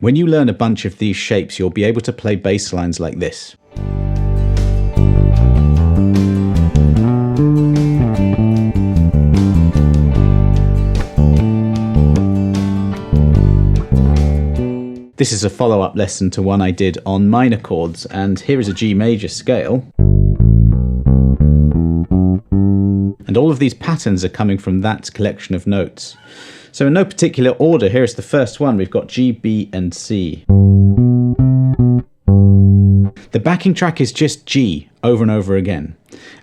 When you learn a bunch of these shapes, you'll be able to play bass lines like this. This is a follow-up lesson to one I did on minor chords, and here is a G major scale. And all of these patterns are coming from that collection of notes. So in no particular order, here's the first one. We've got G, B, and C. The backing track is just G over and over again.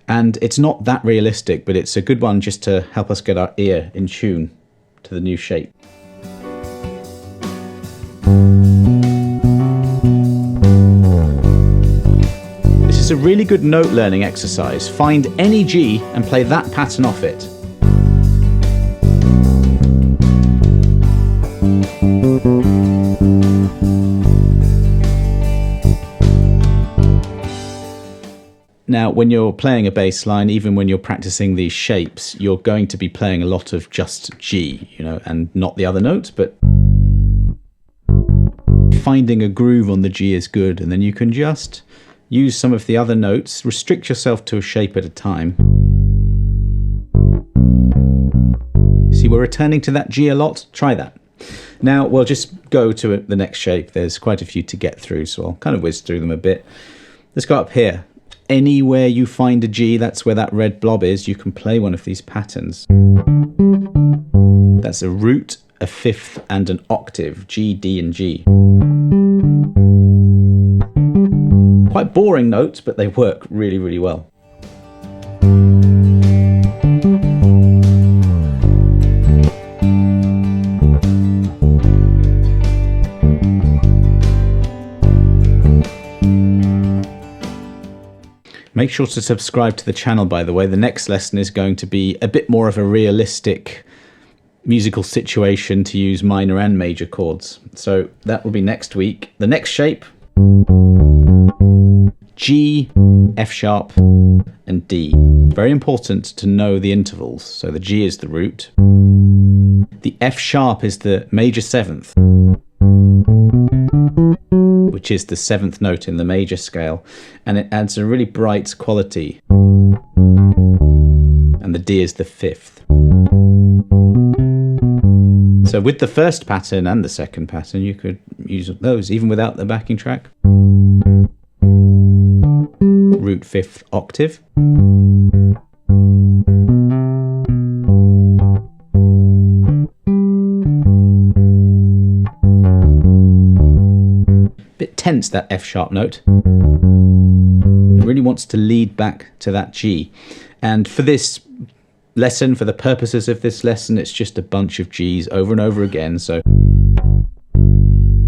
And it's not that realistic, but it's a good one just to help us get our ear in tune to the new shape. This is a really good note learning exercise. Find any G and play that pattern off it. Now, when you're playing a bass line, even when you're practicing these shapes, you're going to be playing a lot of just G, and not the other notes, but finding a groove on the G is good, and then you can just use some of the other notes, restrict yourself to a shape at a time. See, we're returning to that G a lot. Try that. Now, we'll just go to the next shape. There's quite a few to get through, so I'll kind of whiz through them a bit. Let's go up here. Anywhere you find a G, that's where that red blob is, you can play one of these patterns. That's a root, a fifth, and an octave. G, D, and G. Quite boring notes, but they work really, really well. Make sure to subscribe to the channel, by the way. The next lesson is going to be a bit more of a realistic musical situation to use minor and major chords. So that will be next week. The next shape, G, F sharp, and D. Very important to know the intervals. So the G is the root. The F sharp is the major seventh, which is the seventh note in the major scale, and it adds a really bright quality. And the D is the fifth. So with the first pattern and the second pattern, you could use those even without the backing track. Root fifth octave. Bit tense, that F sharp note. It really wants to lead back to that G. And for this lesson, for the purposes of this lesson, it's just a bunch of Gs over and over again. So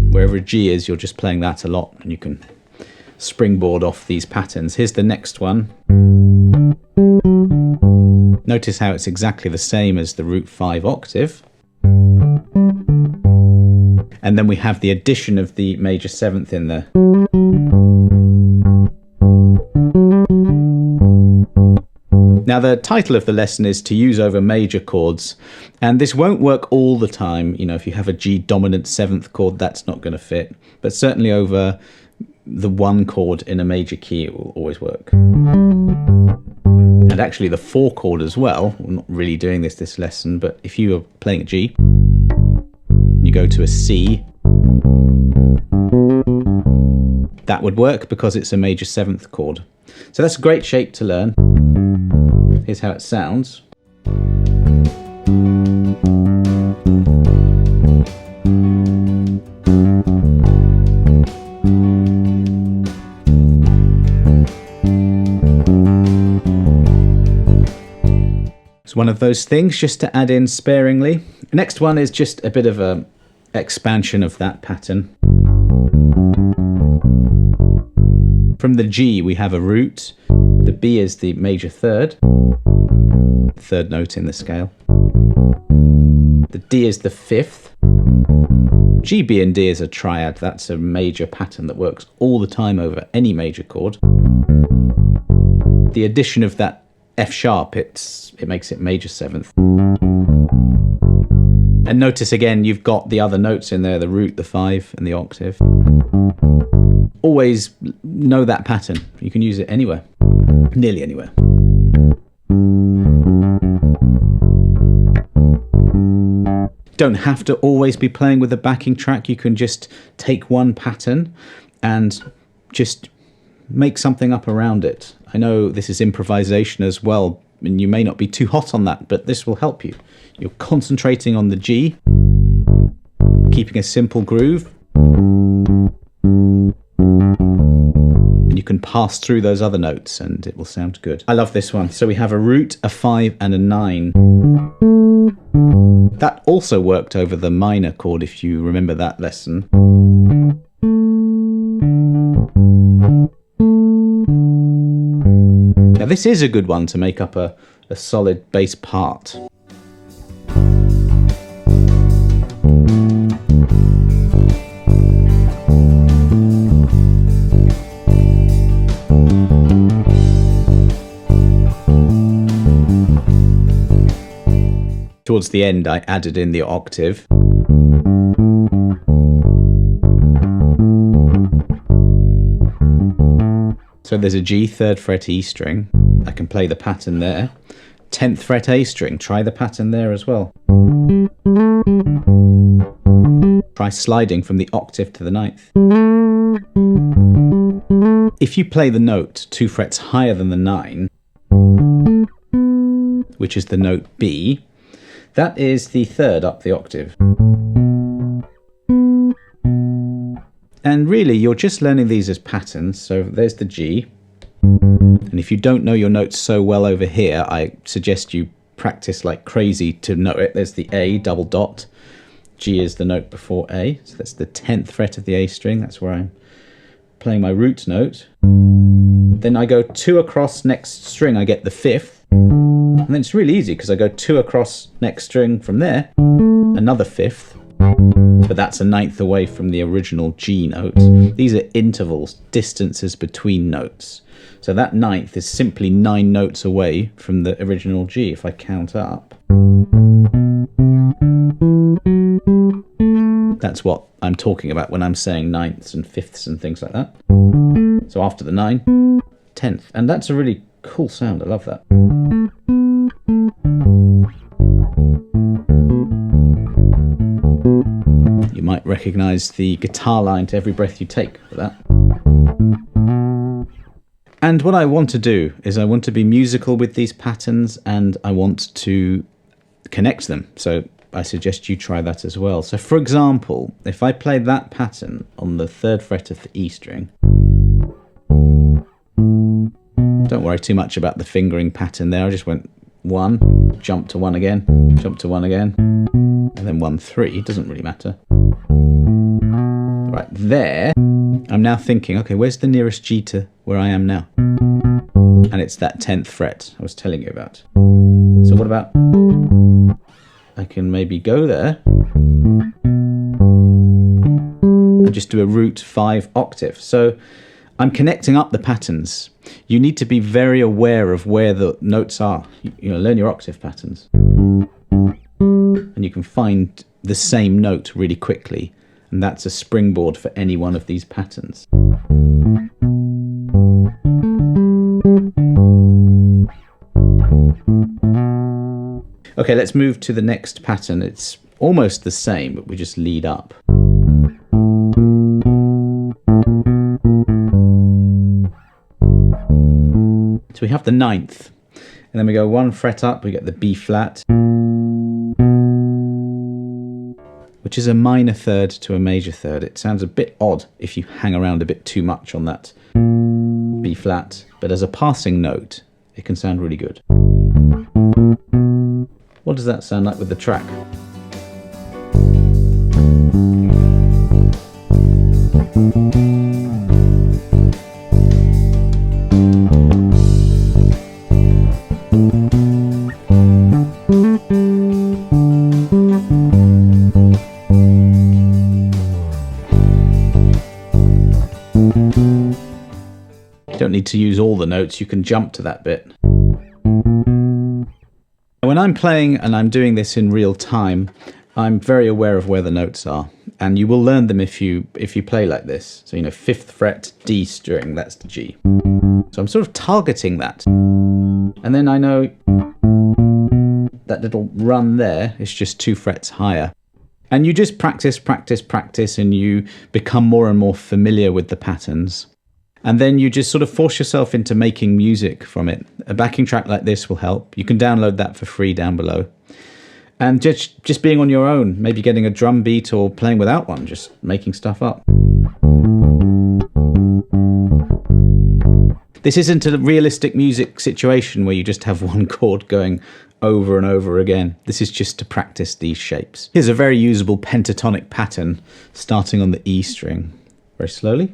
wherever a G is, you're just playing that a lot, and you can springboard off these patterns. Here's the next one. Notice how it's exactly the same as the root 5 octave. And then we have the addition of the major seventh in there. Now, the title of the lesson is to use over major chords, and this won't work all the time. If you have a G dominant seventh chord, that's not going to fit, but certainly over the one chord in a major key, it will always work. And actually the 4 chord as well. We're not really doing this lesson, but if you are playing a G, you go to a C, that would work because it's a major seventh chord. So that's a great shape to learn. Here's how it sounds. It's one of those things just to add in sparingly. The next one is just a bit of an expansion of that pattern. From the G, we have a root. The B is the major third note in the scale. The D is the fifth. G, B, and D is a triad. That's a major pattern that works all the time over any major chord. The addition of that F sharp, it makes it major seventh. And notice again, you've got the other notes in there, the root, the 5, and the octave. Always know that pattern. You can use it anywhere, nearly anywhere. Don't have to always be playing with a backing track. You can just take one pattern and just make something up around it. I know this is improvisation as well, and you may not be too hot on that, but this will help you. You're concentrating on the G, keeping a simple groove, and you can pass through those other notes and it will sound good. I love this one. So we have a root, a 5, and a 9. That also worked over the minor chord, if you remember that lesson. Now this is a good one to make up a solid bass part. Towards the end, I added in the octave. So there's a G, 3rd fret E string. I can play the pattern there. 10th fret A string, try the pattern there as well. Try sliding from the octave to the 9th. If you play the note 2 frets higher than the 9, which is the note B, that is the 3rd up the octave. And really, you're just learning these as patterns. So there's the G. And if you don't know your notes so well over here, I suggest you practice like crazy to know it. There's the A, double dot. G is the note before A. So that's the 10th fret of the A string. That's where I'm playing my root note. Then I go 2 across next string, I get the 5th. And then it's really easy because I go 2 across next string from there, another 5th, but that's a 9th away from the original G note. These are intervals, distances between notes. So that 9th is simply 9 notes away from the original G if I count up. That's what I'm talking about when I'm saying 9ths and 5ths and things like that. So after the 9, 10th. And that's a really cool sound, I love that. You might recognize the guitar line to Every Breath You Take for that. And what I want to do is I want to be musical with these patterns and I want to connect them. So I suggest you try that as well. So for example, if I play that pattern on the 3rd fret of the E string, don't worry too much about the fingering pattern there. I just went 1, jump to 1 again, jump to 1 again, and then 1, 3. It doesn't really matter. Right there, I'm now thinking, okay, where's the nearest G to where I am now? And it's that 10th fret I was telling you about. So what about, I can maybe go there and just do a root 5 octave. So I'm connecting up the patterns. You need to be very aware of where the notes are. You know, learn your octave patterns. And you can find the same note really quickly. And that's a springboard for any one of these patterns. Okay, let's move to the next pattern. It's almost the same, but we just lead up. So we have the 9th, and then we go 1 fret up, we get the B flat, which is a minor 3rd to a major 3rd. It sounds a bit odd if you hang around a bit too much on that B flat, but as a passing note, it can sound really good. What does that sound like with the track? You don't need to use all the notes, you can jump to that bit. When I'm playing and I'm doing this in real time, I'm very aware of where the notes are, and you will learn them if you play like this. So, 5th fret D string, that's the G. So I'm sort of targeting that. And then I know that little run there is just 2 frets higher. And you just practice, and you become more and more familiar with the patterns. And then you just sort of force yourself into making music from it. A backing track like this will help. You can download that for free down below. And just being on your own, maybe getting a drum beat or playing without one, just making stuff up. This isn't a realistic music situation where you just have one chord going over and over again. This is just to practice these shapes. Here's a very usable pentatonic pattern starting on the E string. Very slowly.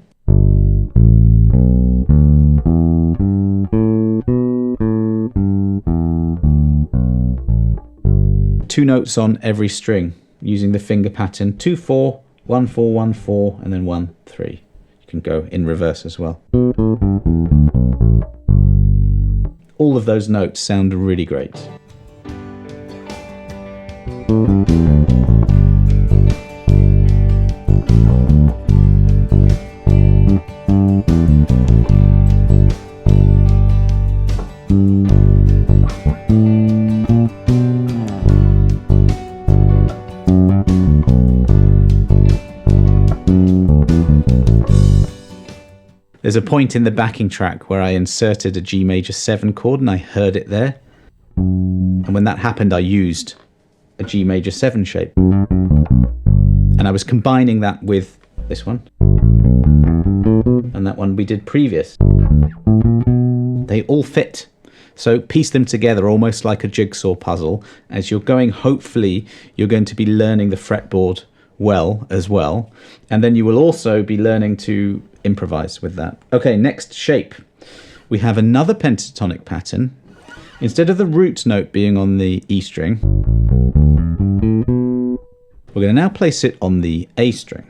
Two notes on every string using the finger pattern. 2-4, 1-4, 1-4, and then 1-3. You can go in reverse as well. All of those notes sound really great. There's a point in the backing track where I inserted a G major 7 chord and I heard it there. And when that happened, I used a G major 7 shape. And I was combining that with this one. And that one we did previous. They all fit. So piece them together almost like a jigsaw puzzle. As you're going, hopefully, you're going to be learning the fretboard well as well. And then you will also be learning to improvise with that. Okay, next shape. We have another pentatonic pattern. Instead of the root note being on the E string, we're going to now place it on the A string.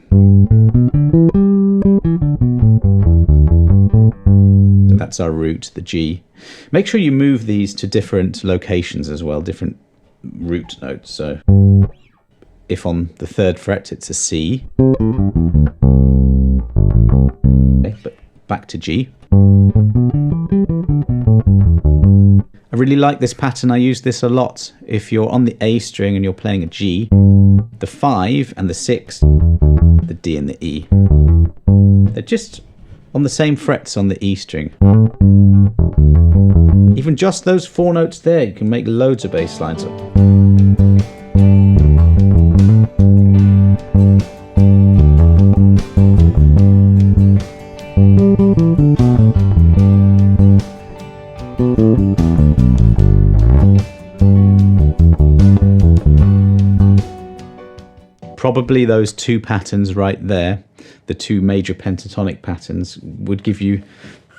So that's our root, the G. Make sure you move these to different locations as well, different root notes. So if on the 3rd fret it's a C, okay, but back to G. I really like this pattern. I use this a lot. If you're on the A string and you're playing a G, the 5 and the 6, the D and the E, they're just on the same frets on the E string. Even just those 4 notes there, you can make loads of bass lines up. Probably those 2 patterns right there, the 2 major pentatonic patterns, would give you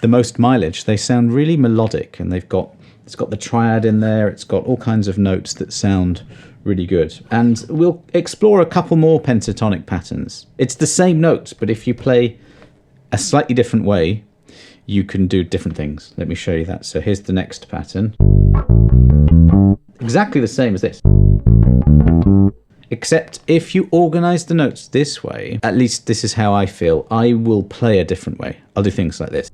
the most mileage. They sound really melodic, and it's got the triad in there, it's got all kinds of notes that sound really good. And we'll explore a couple more pentatonic patterns. It's the same notes, but if you play a slightly different way, you can do different things. Let me show you that. So here's the next pattern. Exactly the same as this. Except if you organize the notes this way, at least this is how I feel, I will play a different way. I'll do things like this.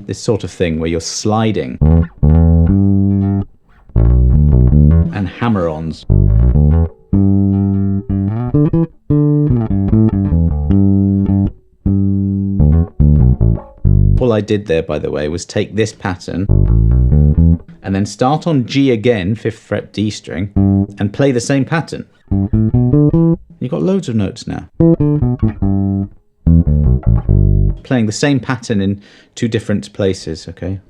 This sort of thing where you're sliding and hammer-ons. All I did there, by the way, was take this pattern and then start on G again, 5th fret D string, and play the same pattern. You've got loads of notes now. Playing the same pattern in 2 different places, okay?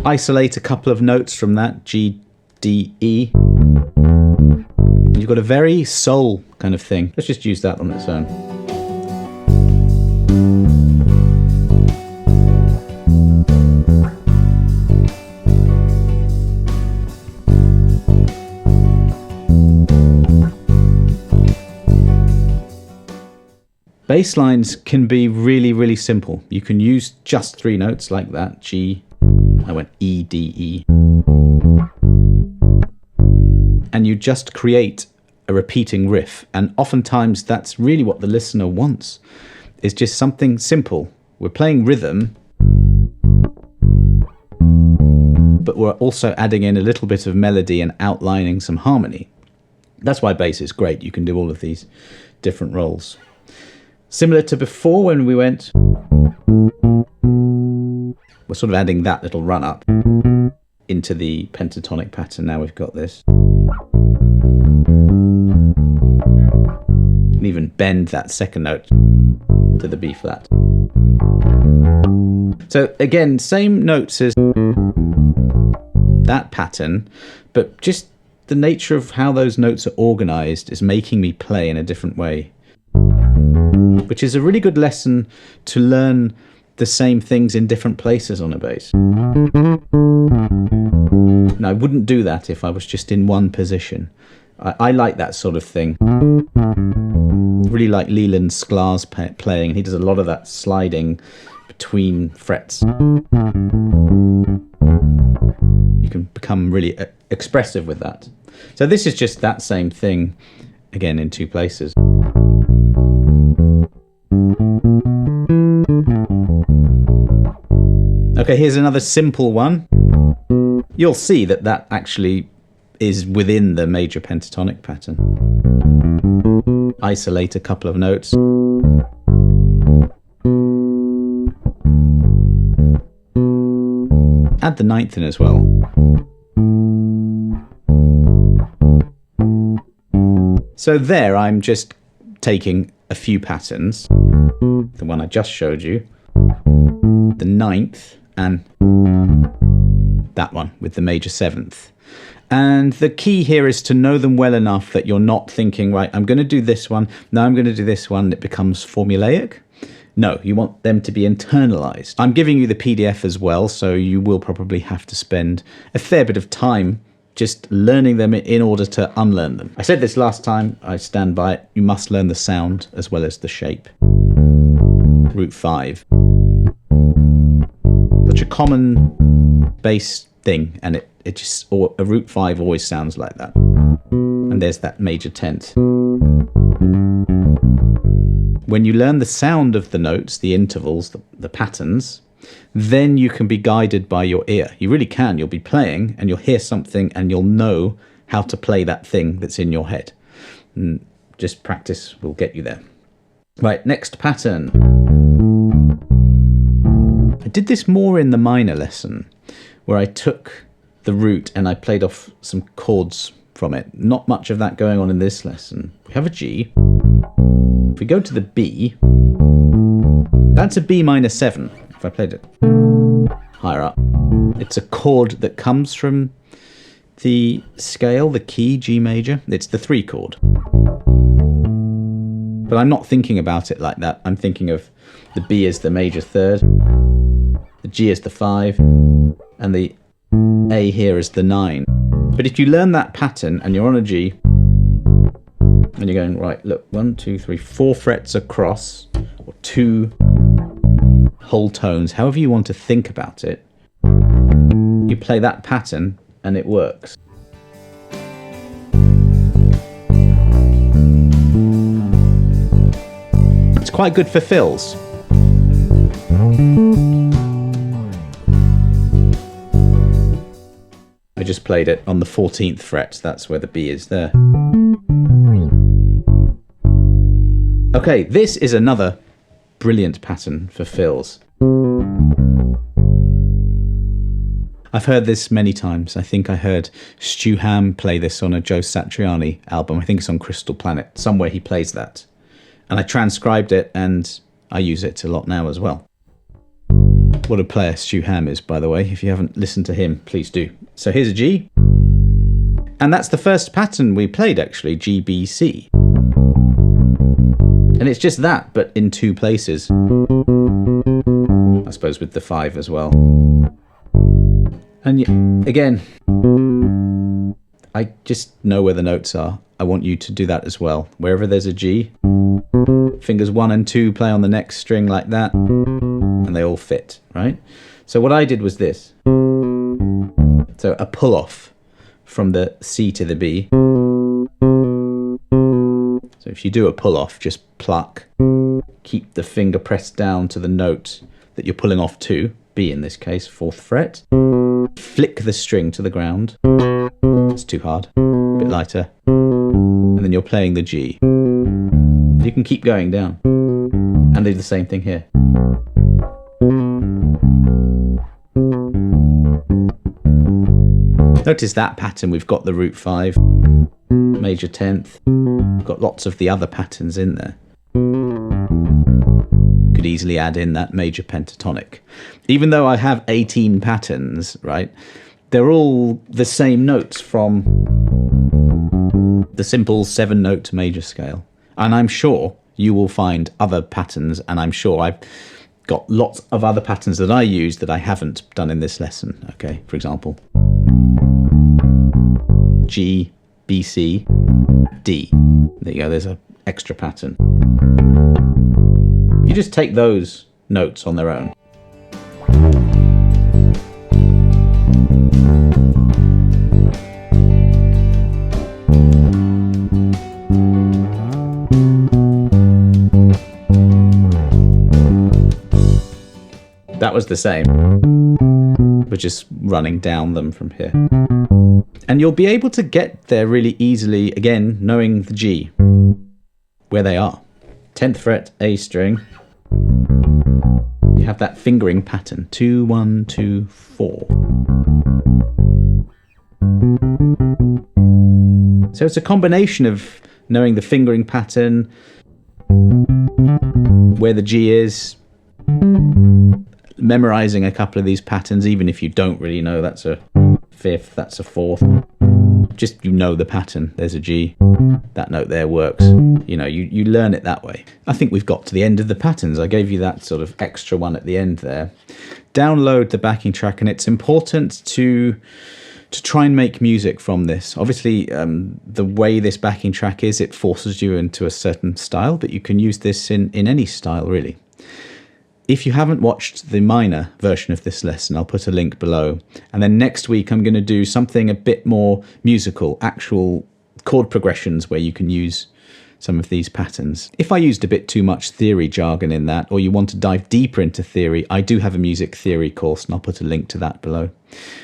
Isolate a couple of notes from that, G, D, E. And you've got a very soul kind of thing. Let's just use that on its own. Bass lines can be really, really simple. You can use just 3 notes like that. G, I went E, D, E. And you just create a repeating riff. And oftentimes that's really what the listener wants, is just something simple. We're playing rhythm, but we're also adding in a little bit of melody and outlining some harmony. That's why bass is great. You can do all of these different roles. Similar to before when we went, we're sort of adding that little run up into the pentatonic pattern. Now we've got this. And even bend that second note to the B flat. So again, same notes as that pattern, but just the nature of how those notes are organized is making me play in a different way, which is a really good lesson to learn the same things in different places on a bass. Now, I wouldn't do that if I was just in one position. I like that sort of thing. Really like Leland Sklar's playing. He does a lot of that sliding between frets. You can become really expressive with that. So this is just that same thing, again, in 2 places. Okay, here's another simple one. You'll see that that actually is within the major pentatonic pattern. Isolate a couple of notes. Add the 9th in as well. So there I'm just taking a few patterns, the one I just showed you, the 9th, and that one with the major 7th. And the key here is to know them well enough that you're not thinking, right, I'm going to do this one, now I'm going to do this one, it becomes formulaic. No, you want them to be internalized. I'm giving you the PDF as well, so you will probably have to spend a fair bit of time just learning them in order to unlearn them. I said this last time, I stand by it. You must learn the sound as well as the shape. Root 5. Such a common bass thing, and it just, or a root 5 always sounds like that. And there's that major 10th. When you learn the sound of the notes, the intervals, the patterns, then you can be guided by your ear. You really can. You'll be playing and you'll hear something and you'll know how to play that thing that's in your head. And just practice will get you there. Right, next pattern. I did this more in the minor lesson, where I took the root and I played off some chords from it. Not much of that going on in this lesson. We have a G. If we go to the B, that's a B minor 7. If I played it higher up, it's a chord that comes from the scale, the key, G major. It's the 3 chord. But I'm not thinking about it like that. I'm thinking of the B as the major 3rd, the G as the 5, and the A here is the 9. But if you learn that pattern and you're on a G, and you're going, right, look, 1, 2, 3, 4 frets across, or 2 whole tones, however you want to think about it, you play that pattern and it works. It's quite good for fills. I just played it on the 14th fret, that's where the B is there. Okay, this is another brilliant pattern for fills. I've heard this many times. I think I heard Stu Hamm play this on a Joe Satriani album. I think it's on Crystal Planet. Somewhere he plays that. And I transcribed it and I use it a lot now as well. What a player Stu Hamm is, by the way. If you haven't listened to him, please do. So here's a G. And that's the first pattern we played, actually, G, B, C. And it's just that, but in 2 places. I suppose with the 5 as well. And again, I just know where the notes are. I want you to do that as well. Wherever there's a G, Fingers 1 and 2 play on the next string like that, and they all fit, right? So what I did was this. So a pull off from the C to the B. So if you do a pull off, just pluck, keep the finger pressed down to the note that you're pulling off to, B in this case, 4th fret. Flick the string to the ground. It's too hard, a bit lighter. And then you're playing the G. You can keep going down and do the same thing here. Notice that pattern, we've got the root 5, major 10th, we've got lots of the other patterns in there. Could easily add in that major pentatonic. Even though I have 18 patterns, right, they're all the same notes from the simple 7-note major scale. And I'm sure you will find other patterns, and I'm sure I've got lots of other patterns that I use that I haven't done in this lesson. Okay, for example, G, B, C, D. There you go, there's an extra pattern. You just take those notes on their own. That was the same. We're just running down them from here. And you'll be able to get there really easily, again, knowing the G, where they are. 10th fret, A string. You have that fingering pattern, 2, 1, 2, 4. So it's a combination of knowing the fingering pattern, where the G is, memorizing a couple of these patterns, even if you don't really know that's a 5th, that's a 4th. Just, you know the pattern, there's a G, that note there works. You know, you learn it that way. I think we've got to the end of the patterns. I gave you that sort of extra one at the end there. Download the backing track, and it's important to try and make music from this. Obviously, the way this backing track is, it forces you into a certain style, but you can use this in any style, really. If you haven't watched the minor version of this lesson, I'll put a link below. And then next week, I'm going to do something a bit more musical, actual chord progressions where you can use some of these patterns. If I used a bit too much theory jargon in that, or you want to dive deeper into theory, I do have a music theory course, and I'll put a link to that below.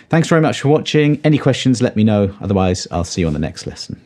Thanks very much for watching. Any questions, let me know. Otherwise, I'll see you on the next lesson.